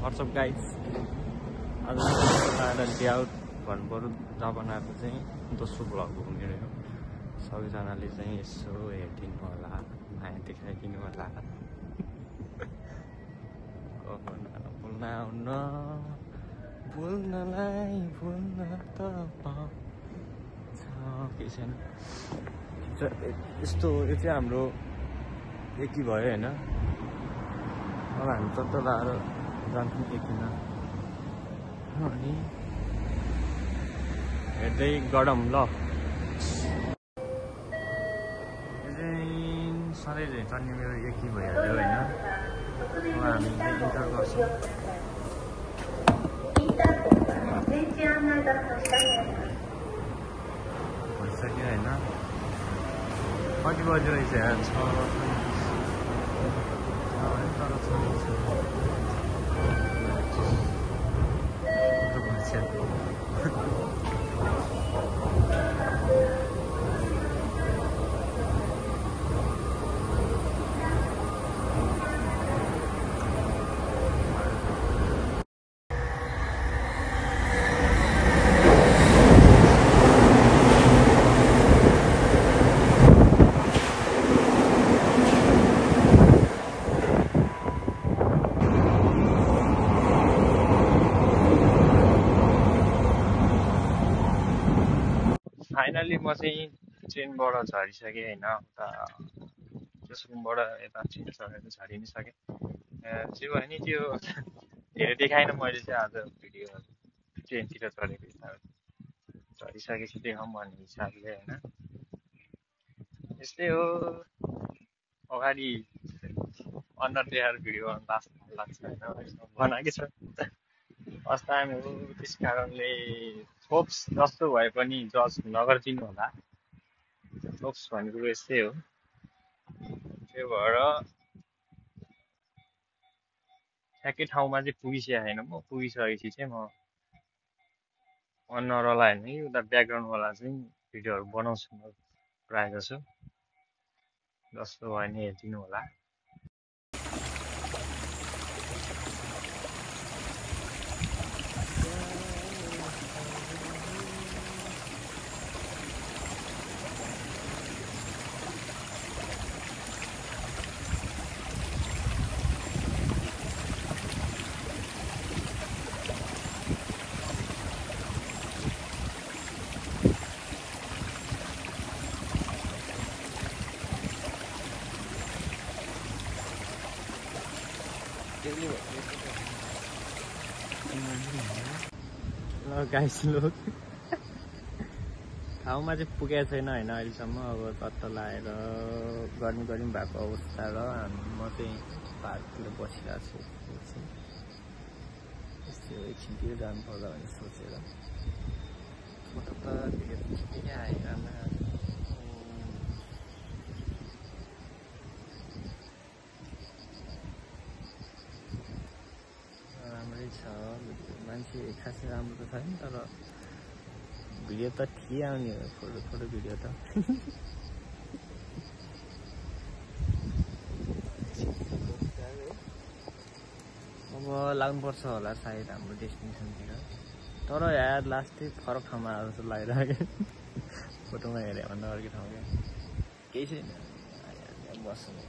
What's up guys? आज layout भन्नुपर्यो जापानको चाहिँ दोस्रो भ्लग हो मेरो यो। सबैजनाले चाहिँ यसो हेरिदिनु होला, माया देखाइदिनु होला। बोल्नलाई बोल्न त पाउँछ केही छैन। यस्तो यो चाहिँ हाम्रो एकी भयो होइन। अब हामी त लाएर जान्छौँ एकीमा अनि हेर्दै गरौँ ल। यो चाहिँ सधैँ चल्ने मेरो एकी भइहाल्यो होइन। अब हामी इन्टर गर्छौँ। भइसक्यो होइन। कति बजी रहेछ यार? 6 फाइनली म चाहिँ ट्रेनबाट झरिसकेँ होइन। उता त्यस रुमबाट यता ट्रेन चढेर झरि नै सकेँ। जे भयो नि त्यो धेरै देखाएन मैले चाहिँ आज भिडियोहरू। ट्रेनतिर चढेको हिसाबले झरिसकेपछि देखाउँ भन्ने हिसाबले होइन। यस्तै हो, अगाडि अनुहार देखाएर भिडियो बनाउनु लाग्छ होइन। बनाएकै छ फर्स्ट टाइम हो, त्यस कारणले थोप्स जस्तो भए पनि जज नगरिदिनु होला। थोप्स भनेको यस्तै हो। त्यो भएर ठ्याक्कै ठाउँमा चाहिँ पुगिसकेको होइन। म पुगिसकेपछि चाहिँ म अनुहारवाला होइन कि उता ब्याकग्राउन्डवाला चाहिँ भिडियोहरू बनाउँछु म प्रायः जसो। जस्तो भयो नि हेरिदिनु होला। ल गाइस लोग ठाउँमा चाहिँ पुगेको छैन होइन अहिलेसम्म। अब तत्त लाएर गर्मी भएको अवस्था र म चाहिँ पार्कतिर बसिरहेको छु। यस्तै हो, एकछिनतिर जानु पर्ला भनेर सोचेर म त ठिकै आएन। मान्छे खासै राम्रो त छैन तर भिडियो त ठिकै आउने हो। फोटो भिडियो त अब लाग्नुपर्छ होला सायद हाम्रो डेस्टिनेसनतिर। तर यार लास्ट चाहिँ फरक ठाउँमा आएर जस्तो लागिरहेको। फोटोमा हेऱ्यो भन्दा अर्कै ठाउँ क्या। केही छैन बस्नु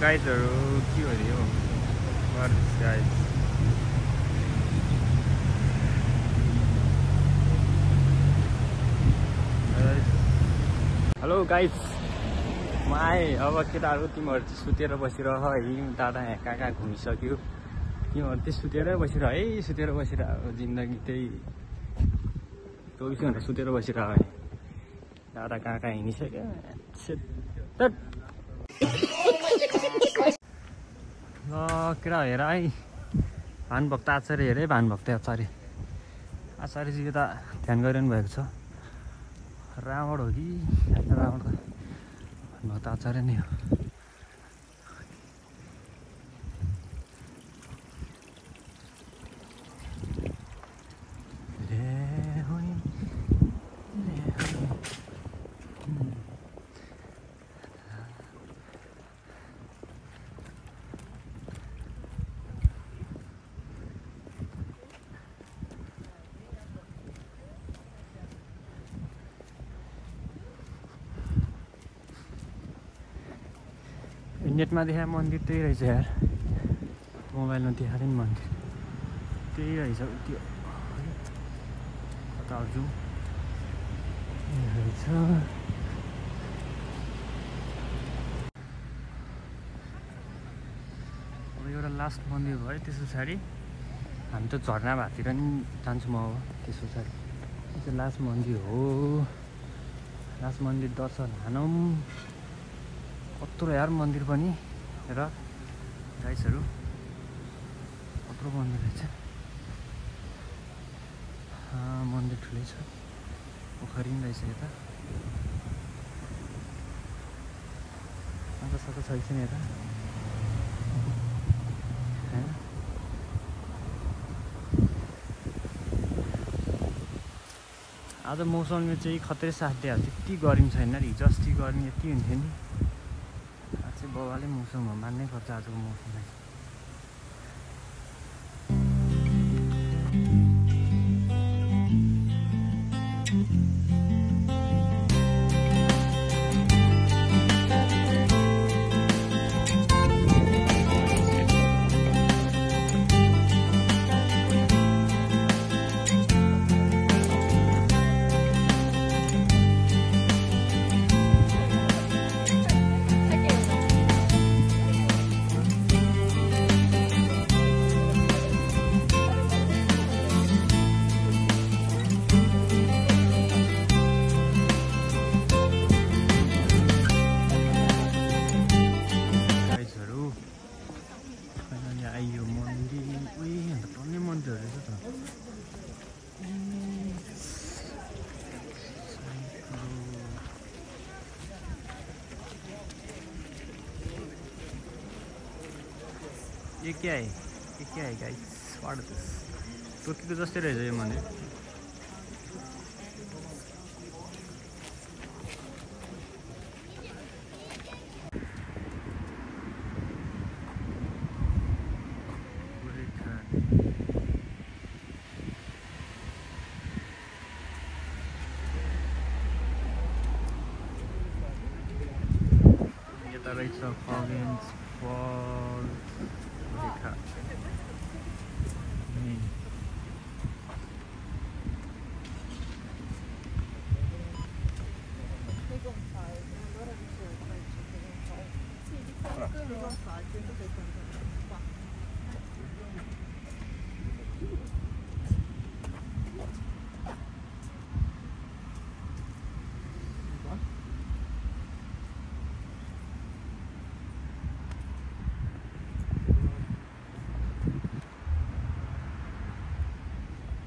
गाइजहरू के हो नि हो गाइज। हेलो गाइज, म आएँ। अब केटाहरू तिमीहरू चाहिँ सुतेर बसिरह है। दादा यहाँ कहाँ घुमिसक्यो। तिमीहरू चाहिँ सुतेरै बसिरह है। सुतेर बसिरह जिन्दगी त्यही 24 घन्टा सुतेर बसिरह है। दादा कहाँ हिँडिसक्यो। ल केटा हेर है, भानुभक्त आचार्य हेरे भानुभक्त आचार्य आचार्यजीको त ध्यान गरिरहनु भएको छ। रावण हो कि रावण त भानुभक्त आचार्य नै हो। नेटमा देखाए मन्दिर त्यही रहेछ यार, मोबाइलमा देखाएको नि मन्दिर त्यही रहेछ। त्यो कता जाउँ रहेछ। अब एउटा लास्ट मन्दिर भयो, त्यस पछाडि हामी त झरना भातिर नि जान्छु म। अब त्यस पछाडि यो चाहिँ लास्ट मन्दिर हो। लास्ट मन्दिर दर्शन हानौँ। कत्रो यार मन्दिर पनि र गाइसहरू कत्रो मन्दिर रहेछ। मन्दिर ठुलै छ, पोखरी पनि रहेछ यता। अन्त सको छैछ नि यता हैन। आज मौसमले चाहिँ खत्रै साथ दिइहाल्छ। यति गर्मी छैन र हिजो अस्ति गर्मी यति हुन्थ्यो नि। आज चाहिँ बबाले मौसम हो, मान्नै पर्छ आजको मौसमलाई। ये क्या है गाइस, व्हाट इज दिस? टोकीको जस्तै रहेछ यो मन्दिर। यता रहेछ फगेन्स फल रेखा।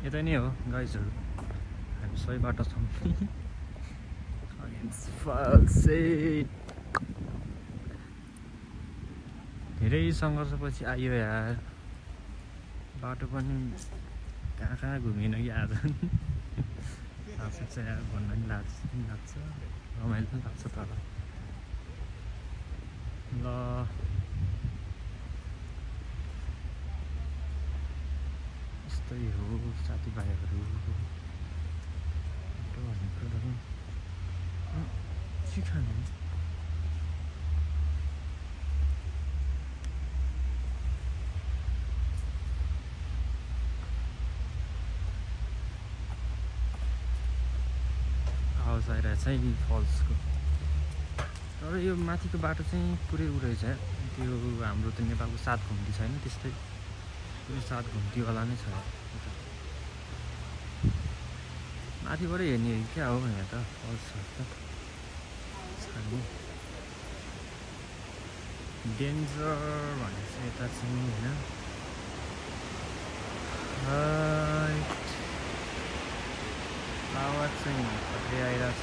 यता नै हो गाइजहरू, हामी सही बाटो छौँ। धेरै सङ्घर्षपछि आयो यार। बाटो पनि कहाँ कहाँ घुमेन कि आज। लाग्छ चाहिँ यार, भन्न नि लाग्छ, रमाइलो पनि लाग्छ। तर ल यस्तै हो साथीभाइहरू। सिखानु आवाज आइरहेछ है फल्सको। तर यो माथिको बाटो चाहिँ पुरै उ रहेछ। त्यो हाम्रो त नेपालको 7 घुम्ती छैन, त्यस्तै 7 घुम्तीवाला नै छ। माथिबाट हेर्ने क्या हो यहाँ त फल्स डेन्जर भनेपछि यता चाहिँ होइन। चाहिँ कतै आइरहेछ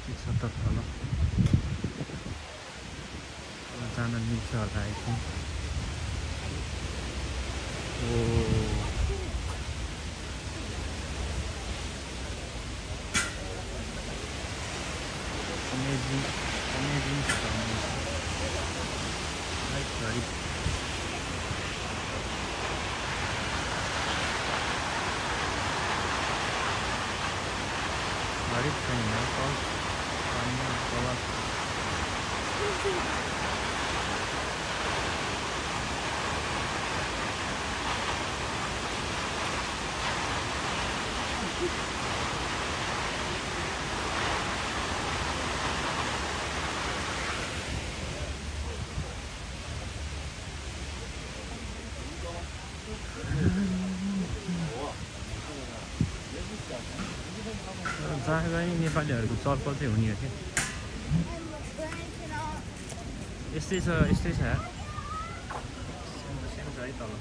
के छ त तल जान मिल्छ होला I think amazing sound like very train all जहाँ गए नि नेपालीहरूको चलपल चाहिँ हुने हो क्या यस्तै छ यार सेम छ है तल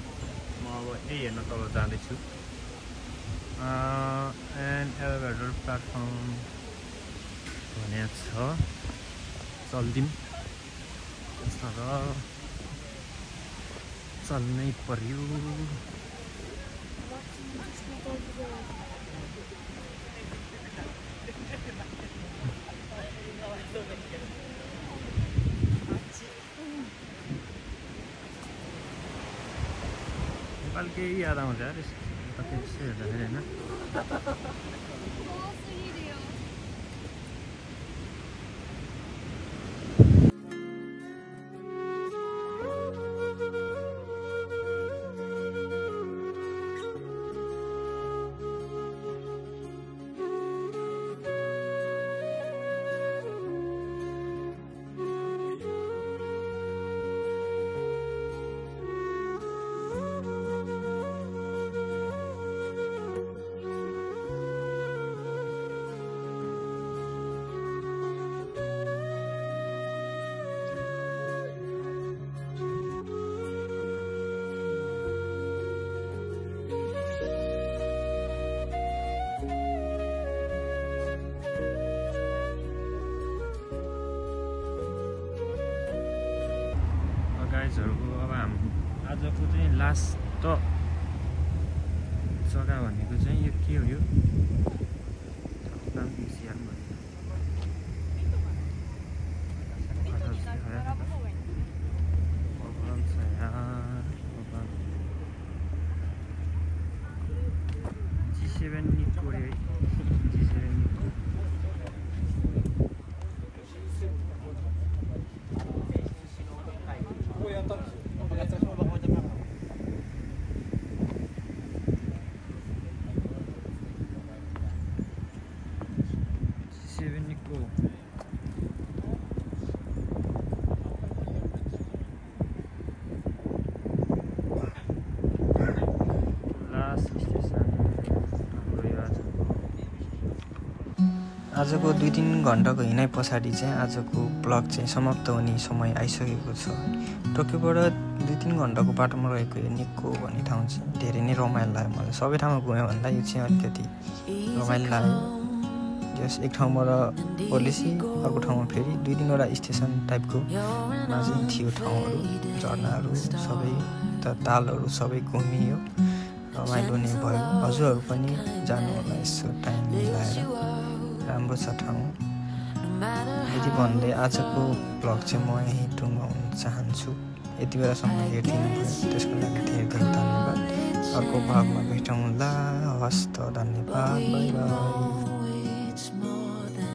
म अब यही हेर्न तल जाँदैछु एन्ड एलिभेटर प्लेटफर्म भनेको छ चल्दिउँ तर चल्नै पर्यो नेपाल केही याद आउँछ यार कतै यसो हेर्दाखेरि होइन गाइजहरुको अब हाम्रो आजको चाहिँ लास्ट जग्गा भनेको चाहिँ यो के हो यो G7 निको रे G7 निको आजको 2-3 घण्टाको हिँडाइ पछाडि चाहिँ आजको ब्लग चाहिँ समाप्त हुने समय आइसकेको छ। टोकियोबाट 2-3 घण्टाको बाटोमा रहेको यो निक्को भन्ने ठाउँ चाहिँ धेरै नै रमाइलो लाग्यो मलाई। सबै ठाउँमा घुम्यो भन्दा यो चाहिँ अलिकति रमाइलो लाग्यो। जस एक ठाउँबाट ओर्लिसी अर्को ठाउँमा फेरि 2-3वटा स्टेसन टाइपको चाहिँ थियो ठाउँहरू, झरनाहरू सबै त तालहरू सबै घुमियो, रमाइलो नै भयो। हजुरहरू पनि जानु होला यसो टाइम मिलाएर, राम्रो छ ठाउँ। यति भन्दै आजको ब्लग चाहिँ म यहीँ टुङ्गाउन चाहन्छु। यति बेलासम्म हेरिदिनु भयो त्यसको लागि धेरै धेरै धन्यवाद। अर्को भागमा भेटौँला। हस्त धन्यवाद। By by.